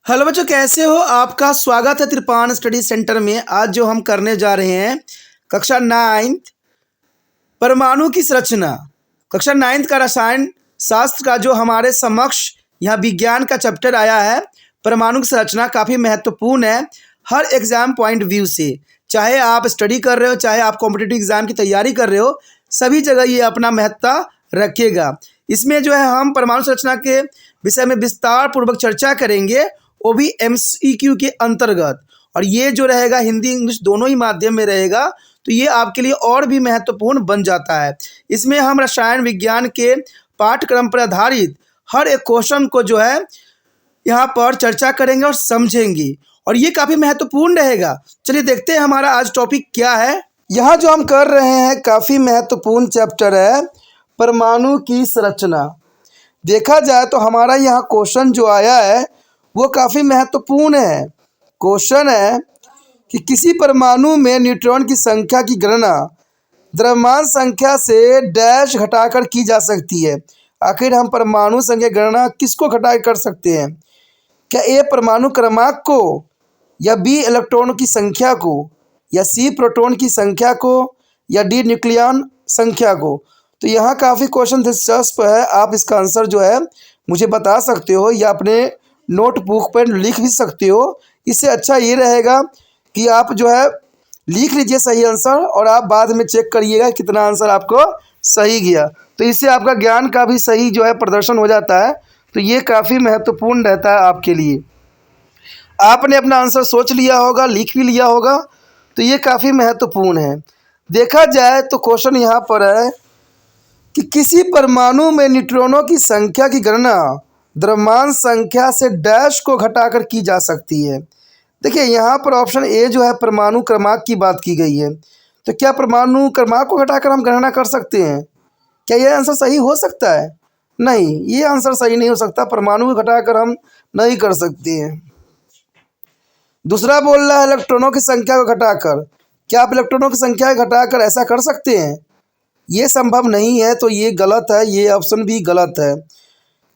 Hello बच्चों, कैसे हो? आपका स्वागत है त्रिपान स्टडी सेंटर में। आज जो हम करने जा रहे हैं कक्षा 9th परमाणु की संरचना। कक्षा 9th का रसायन शास्त्र का जो हमारे समक्ष यहाँ विज्ञान का चैप्टर आया है, परमाणु की संरचना काफ़ी महत्वपूर्ण है हर एग्जाम पॉइंट व्यू से। चाहे आप स्टडी कर रहे हो, चाहे आप कॉम्पिटिटिव एग्जाम की तैयारी कर रहे हो, सभी जगह ये अपना महत्ता रखेगा। इसमें जो है हम परमाणु संरचना के विषय में विस्तार पूर्वक चर्चा करेंगे, वो भी MCQ के अंतर्गत। और ये जो रहेगा हिंदी इंग्लिश दोनों ही माध्यम में रहेगा, तो ये आपके लिए और भी महत्वपूर्ण बन जाता है। इसमें हम रसायन विज्ञान के पाठ्यक्रम पर आधारित हर एक क्वेश्चन को जो है यहाँ पर चर्चा करेंगे और समझेंगे, और ये काफ़ी महत्वपूर्ण रहेगा। चलिए देखते हैं हमारा आज टॉपिक क्या है। यहाँ जो हम कर रहे हैं काफ़ी महत्वपूर्ण चैप्टर है परमाणु की संरचना। देखा जाए तो हमारा यहाँ क्वेश्चन जो आया है वो काफ़ी महत्वपूर्ण है। क्वेश्चन है कि किसी परमाणु में न्यूट्रॉन की संख्या की गणना द्रव्यमान संख्या से डैश घटाकर की जा सकती है। आखिर हम परमाणु संख्या गणना किसको घटा कर सकते हैं? क्या ए परमाणु क्रमांक को, या बी इलेक्ट्रॉनों की संख्या को, या सी प्रोटॉन की संख्या को, या डी न्यूक्लियॉन संख्या को? तो यहाँ काफ़ी क्वेश्चन दिलचस्प है। आप इसका आंसर जो है मुझे बता सकते हो या अपने नोटबुक पर लिख भी सकते हो। इससे अच्छा ये रहेगा कि आप जो है लिख लीजिए सही आंसर, और आप बाद में चेक करिएगा कितना आंसर आपको सही गया। तो इससे आपका ज्ञान का भी सही जो है प्रदर्शन हो जाता है। तो ये काफ़ी महत्वपूर्ण रहता है आपके लिए। आपने अपना आंसर सोच लिया होगा, लिख भी लिया होगा, तो ये काफ़ी महत्वपूर्ण है। देखा जाए तो क्वेश्चन यहाँ पर है कि किसी परमाणु में न्यूट्रॉनों की संख्या की गणना द्रव्यमान संख्या से डैश को घटाकर की जा सकती है। देखिए यहाँ पर ऑप्शन ए जो है परमाणु क्रमांक की बात की गई है। तो क्या परमाणु क्रमांक को घटाकर हम गणना कर सकते हैं? क्या यह आंसर सही हो सकता है? नहीं, ये आंसर सही नहीं हो सकता। परमाणु को घटाकर हम नहीं कर सकते हैं। दूसरा बोल रहा है इलेक्ट्रॉनों की संख्या को घटाकर। क्या आप इलेक्ट्रॉनों की संख्या घटाकर ऐसा कर सकते हैं? ये संभव नहीं है, तो ये गलत है। ये ऑप्शन भी गलत है।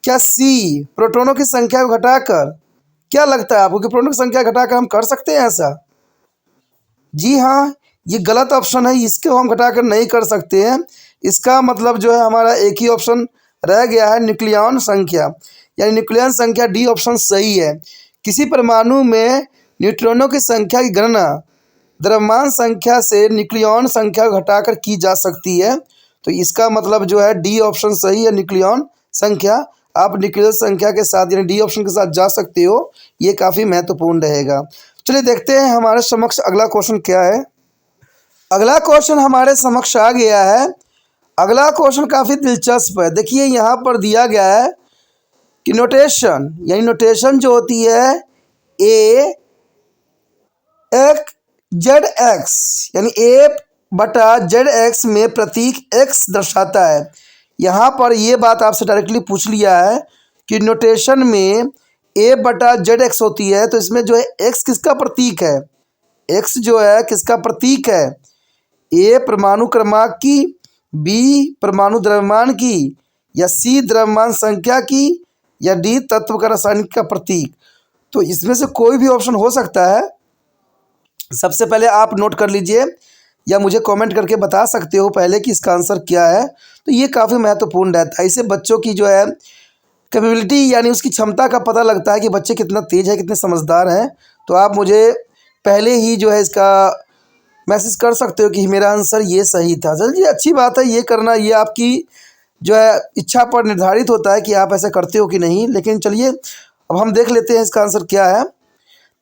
क्या सी प्रोटॉनों की संख्या को घटाकर? क्या लगता है आपको कि प्रोटॉनों की संख्या घटाकर हम कर सकते हैं ऐसा? जी हाँ, ये गलत ऑप्शन है। इसको हम घटाकर नहीं कर सकते हैं। इसका मतलब जो है हमारा एक ही ऑप्शन रह गया है, न्यूक्लियॉन संख्या, यानी न्यूक्लियॉन संख्या डी ऑप्शन सही है। किसी परमाणु में न्यूट्रॉनों की संख्या की गणना द्रव्यमान संख्या से न्यूक्लियॉन संख्या को घटाकर की जा सकती है। तो इसका मतलब जो है डी ऑप्शन सही है, न्यूक्लियॉन संख्या। आप न्यूक्लियस संख्या के साथ यानी डी ऑप्शन के साथ जा सकते हो। ये काफ़ी महत्वपूर्ण रहेगा। चलिए देखते हैं हमारे समक्ष अगला क्वेश्चन क्या है। अगला क्वेश्चन हमारे समक्ष आ गया है। अगला क्वेश्चन काफ़ी दिलचस्प है। देखिए यहाँ पर दिया गया है कि नोटेशन, यानी नोटेशन जो होती है ए एक जेड एक्स, यानी ए बटा जेड एक्स में प्रतीक एक्स दर्शाता है। यहाँ पर ये बात आपसे डायरेक्टली पूछ लिया है कि नोटेशन में ए बटा जेड एक्स होती है, तो इसमें जो है एक्स किसका प्रतीक है? एक्स जो है किसका प्रतीक है? ए परमाणु क्रमांक की, बी परमाणु द्रव्यमान की, या सी द्रव्यमान संख्या की, या डी तत्व का रासायनिक का प्रतीक? तो इसमें से कोई भी ऑप्शन हो सकता है। सबसे पहले आप नोट कर लीजिए या मुझे कमेंट करके बता सकते हो पहले कि इसका आंसर क्या है। तो ये काफ़ी महत्वपूर्ण रहता है। इससे बच्चों की जो है कैपेबिलिटी यानी उसकी क्षमता का पता लगता है कि बच्चे कितना तेज़ है, कितने समझदार हैं। तो आप मुझे पहले ही जो है इसका मैसेज कर सकते हो कि मेरा आंसर ये सही था। चलिए अच्छी बात है, ये करना ये आपकी जो है इच्छा पर निर्धारित होता है कि आप ऐसा करते हो कि नहीं। लेकिन चलिए अब हम देख लेते हैं इसका आंसर क्या है।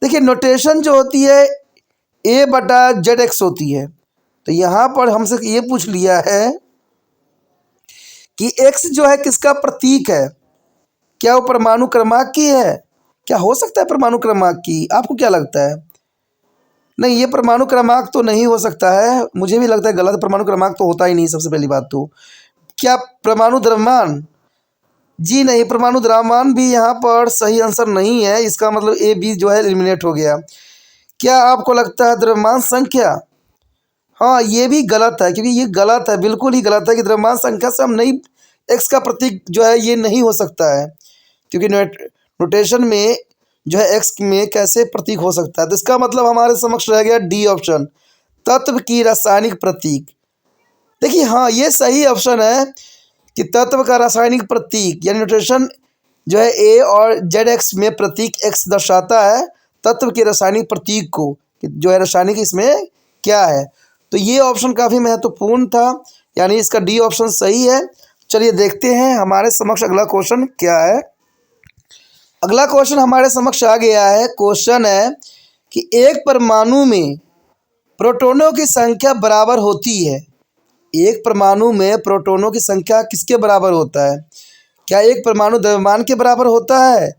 देखिए नोटेशन जो होती है ए बटा जेड एक्स होती है। तो यहाँ पर हमसे ये पूछ लिया है कि एक्स जो है किसका प्रतीक है? क्या वो परमाणु क्रमांक की है? क्या हो सकता है परमाणु क्रमांक की? आपको क्या लगता है? नहीं, ये परमाणु क्रमांक तो नहीं हो सकता है। मुझे भी लगता है गलत। परमाणु क्रमांक तो होता ही नहीं सबसे पहली बात तो। क्या परमाणु द्रव्यमान? जी नहीं, परमाणु द्रव्यमान भी यहाँ पर सही आंसर नहीं है। इसका मतलब ए बी जो है एलिमिनेट हो गया। क्या आपको लगता है द्रव्यमान संख्या? हाँ, ये भी गलत है, क्योंकि ये गलत है, बिल्कुल ही गलत है कि द्रव्यमान संख्या से हम नहीं, एक्स का प्रतीक जो है ये नहीं हो सकता है। क्योंकि नोटेशन में जो है एक्स में कैसे प्रतीक हो सकता है। तो इसका मतलब हमारे समक्ष रह गया डी ऑप्शन, तत्व की रासायनिक प्रतीक। देखिए हाँ, ये सही ऑप्शन है कि तत्व का रासायनिक प्रतीक यानी न्यूट्रेशन जो है ए और जेड एक्स में प्रतीक एक्स दर्शाता है तत्व के रासायनिक प्रतीक को, कि जो है रासायनिक इसमें क्या है। तो ये ऑप्शन काफ़ी महत्वपूर्ण था, यानी इसका डी ऑप्शन सही है। चलिए देखते हैं हमारे समक्ष अगला क्वेश्चन क्या है। अगला क्वेश्चन हमारे समक्ष आ गया है। क्वेश्चन है कि एक परमाणु में प्रोटॉनों की संख्या बराबर होती है। एक परमाणु में प्रोटॉनों की संख्या किसके बराबर होता है? क्या एक परमाणु द्रव्यमान के बराबर होता है,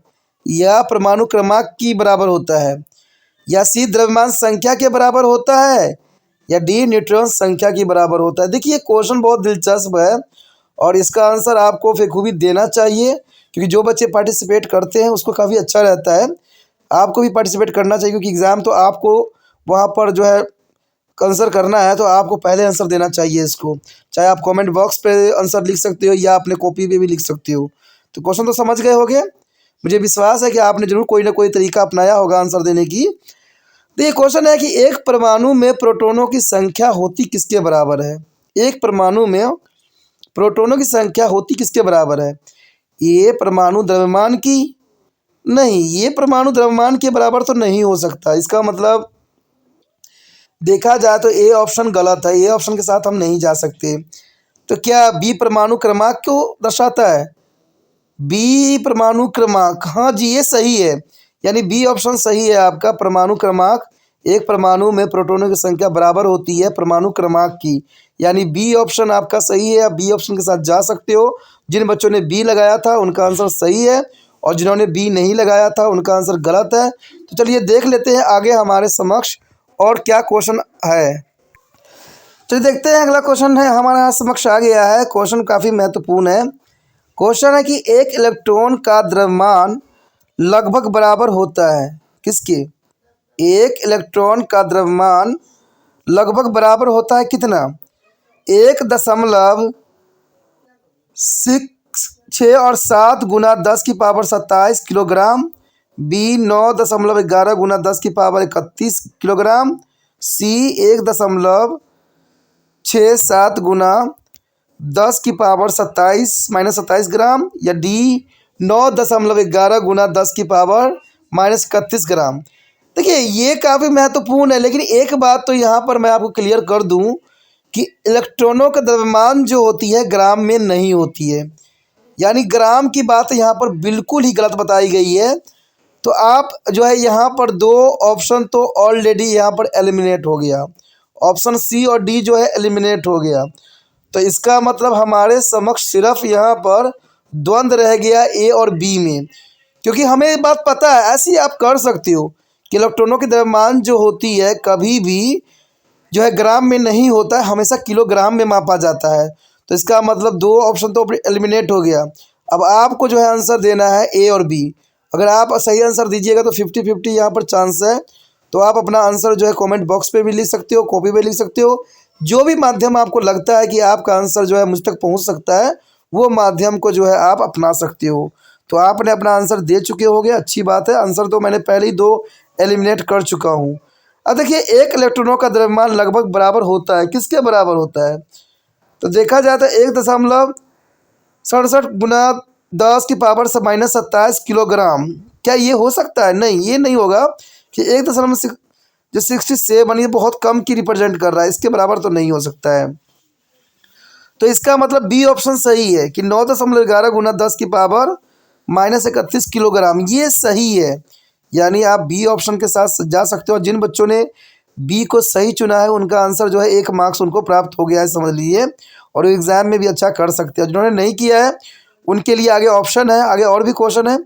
या परमाणु क्रमांक की बराबर होता है, या सी द्रव्यमान संख्या के बराबर होता है, या डी न्यूट्रॉन संख्या के बराबर होता है। देखिए क्वेश्चन बहुत दिलचस्प है और इसका आंसर आपको बखूबी देना चाहिए, क्योंकि जो बच्चे पार्टिसिपेट करते हैं उसको काफ़ी अच्छा रहता है। आपको भी पार्टिसिपेट करना चाहिए, क्योंकि एग्ज़ाम तो आपको वहाँ पर जो है आंसर करना है, तो आपको पहले आंसर देना चाहिए इसको। चाहे आप कमेंट बॉक्स पे आंसर लिख सकते हो या अपने कॉपी पे भी लिख सकते हो। तो क्वेश्चन तो समझ गए होंगे, मुझे विश्वास है कि आपने जरूर कोई ना कोई तरीका अपनाया होगा आंसर देने की। तो ये क्वेश्चन है कि एक परमाणु में प्रोटॉनों की संख्या होती किसके बराबर है? एक परमाणु में प्रोटॉनों की संख्या होती किसके बराबर है? ये परमाणु द्रव्यमान की? नहीं, ये परमाणु द्रव्यमान के बराबर तो नहीं हो सकता। इसका मतलब देखा जाए तो ए ऑप्शन गलत है, ए ऑप्शन के साथ हम नहीं जा सकते। तो क्या बी परमाणु क्रमांक को दर्शाता है? बी परमाणु क्रमांक, हाँ जी ये सही है, यानी बी ऑप्शन सही है आपका। परमाणु क्रमांक, एक परमाणु में प्रोटॉनों की संख्या बराबर होती है परमाणु क्रमांक की, यानी बी ऑप्शन आपका सही है। आप बी ऑप्शन के साथ जा सकते हो। जिन बच्चों ने बी लगाया था उनका आंसर सही है, और जिन्होंने बी नहीं लगाया था उनका आंसर गलत है। तो चलिए देख लेते हैं आगे हमारे समक्ष और क्या क्वेश्चन है। चलिए देखते हैं अगला क्वेश्चन है हमारे यहाँ समक्ष आ गया है। क्वेश्चन काफ़ी महत्वपूर्ण है। क्वेश्चन है कि एक इलेक्ट्रॉन का द्रव्यमान लगभग बराबर होता है किसके? एक इलेक्ट्रॉन का द्रव्यमान लगभग बराबर होता है कितना? 1.6 और 7 गुना 10 की पावर 27 किलोग्राम, बी 9.11 गुना 10 की पावर 31 किलोग्राम, सी 1.67 गुना 10 की पावर 27 ग्राम, या डी 9.11 गुना 10 की पावर -31 ग्राम। देखिए ये काफ़ी महत्वपूर्ण है, लेकिन एक बात तो यहाँ पर मैं आपको क्लियर कर दूँ कि इलेक्ट्रॉनों का द्रव्यमान जो होती है ग्राम में नहीं होती है, यानी ग्राम की बात यहाँ पर बिल्कुल ही गलत बताई गई है। तो आप जो है यहाँ पर दो ऑप्शन तो ऑलरेडी यहाँ पर एलिमिनेट हो गया, ऑप्शन सी और डी जो है एलिमिनेट हो गया। तो इसका मतलब हमारे समक्ष सिर्फ यहाँ पर द्वंद्व रह गया ए और बी में, क्योंकि हमें ये बात पता है, ऐसी आप कर सकते हो कि इलेक्ट्रॉनों की द्रव्यमान जो होती है कभी भी जो है ग्राम में नहीं होता है, हमेशा किलोग्राम में मापा जाता है। तो इसका मतलब दो ऑप्शन तो एलिमिनेट हो गया। अब आपको जो है आंसर देना है ए और बी। अगर आप सही आंसर दीजिएगा तो 50-50 यहाँ पर चांस है। तो आप अपना आंसर जो है कमेंट बॉक्स पे भी लिख सकते हो, कॉपी पे लिख सकते हो। जो भी माध्यम आपको लगता है कि आपका आंसर जो है मुझ तक पहुँच सकता है, वो माध्यम को जो है आप अपना सकते हो। तो आपने अपना आंसर दे चुके होगे, अच्छी बात है। आंसर तो मैंने पहले ही दो एलिमिनेट कर चुका हूँ। अब देखिए एक इलेक्ट्रॉनों का द्रव्यमान लगभग बराबर होता है किसके बराबर होता है? तो देखा जाए तो 1.67 गुना 10 की पावर से -27 किलोग्राम। क्या ये हो सकता है? नहीं, ये नहीं होगा कि 1.67 ये बहुत कम की रिप्रेजेंट कर रहा है, इसके बराबर तो नहीं हो सकता है। तो इसका मतलब बी ऑप्शन सही है कि 9.11 गुना 10 की पावर -31 किलोग्राम, ये सही है। यानी आप बी ऑप्शन के साथ जा सकते हो। जिन बच्चों ने बी को सही चुना है उनका आंसर जो है 1 मार्क्स उनको प्राप्त हो गया है, समझ लीजिए, और एग्ज़ाम में भी अच्छा कर सकते हैं। जिन्होंने नहीं किया है उनके लिए आगे ऑप्शन है, आगे और भी क्वेश्चन है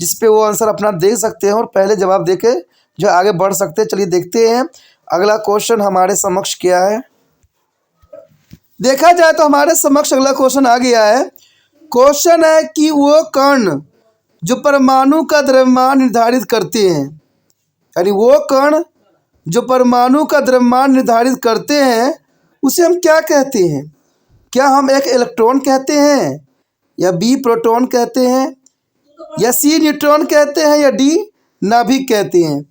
जिस पे वो आंसर अपना दे सकते हैं और पहले जवाब दे के जो आगे बढ़ सकते हैं। चलिए देखते हैं अगला क्वेश्चन हमारे समक्ष क्या है। देखा जाए तो हमारे समक्ष अगला क्वेश्चन आ गया है। क्वेश्चन है कि वो कण जो परमाणु का द्रव्यमान निर्धारित करते हैं, यानी वो कण जो परमाणु का द्रव्यमान निर्धारित करते हैं, उसे हम क्या कहते हैं? क्या हम एक इलेक्ट्रॉन कहते हैं, या बी प्रोटॉन कहते हैं, या सी न्यूट्रॉन कहते हैं, या डी नाभिक कहते हैं।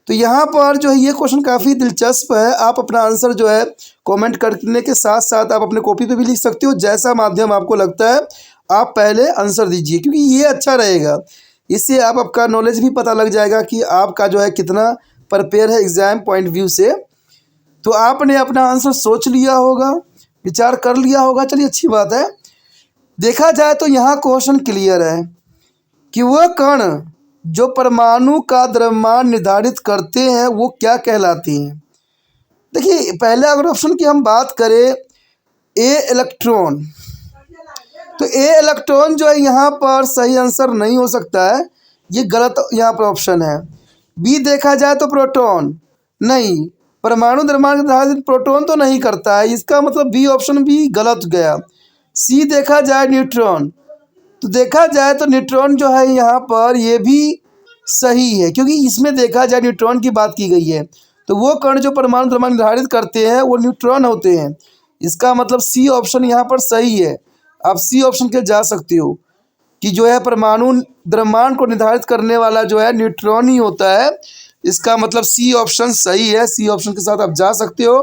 तो यहाँ पर जो है ये क्वेश्चन काफ़ी दिलचस्प है। आप अपना आंसर जो है कमेंट करने के साथ साथ आप अपने कॉपी पे भी लिख सकते हो, जैसा माध्यम आपको लगता है आप पहले आंसर दीजिए, क्योंकि ये अच्छा रहेगा। इससे आपका नॉलेज भी पता लग जाएगा कि आपका जो है कितना प्रिपेयर है एग्ज़ाम पॉइंट व्यू से। तो आपने अपना आंसर सोच लिया होगा, विचार कर लिया होगा, चलिए अच्छी बात है। देखा जाए तो यहाँ क्वेश्चन क्लियर है कि वह कण जो परमाणु का द्रव्यमान निर्धारित करते हैं वो क्या कहलाती हैं। देखिए पहले अगर ऑप्शन की हम बात करें ए इलेक्ट्रॉन, तो ए इलेक्ट्रॉन जो है यहाँ पर सही आंसर नहीं हो सकता है, ये गलत यहाँ पर ऑप्शन है। बी देखा जाए तो प्रोटॉन, नहीं, परमाणु द्रव्यमान निर्धारित प्रोटॉन तो नहीं करता है, इसका मतलब बी ऑप्शन भी गलत गया। सी देखा जाए न्यूट्रॉन, तो देखा जाए तो न्यूट्रॉन जो है यहाँ पर ये भी सही है, क्योंकि इसमें देखा जाए न्यूट्रॉन की बात की गई है। तो वो कण जो परमाणु द्रव्यमान निर्धारित करते हैं वो न्यूट्रॉन होते हैं। इसका मतलब सी ऑप्शन यहाँ पर सही है। आप सी ऑप्शन के जा सकते हो कि जो है परमाणु द्रव्यमान को निर्धारित करने वाला जो है न्यूट्रॉन ही होता है। इसका मतलब सी ऑप्शन सही है। सी ऑप्शन के साथ आप जा सकते हो।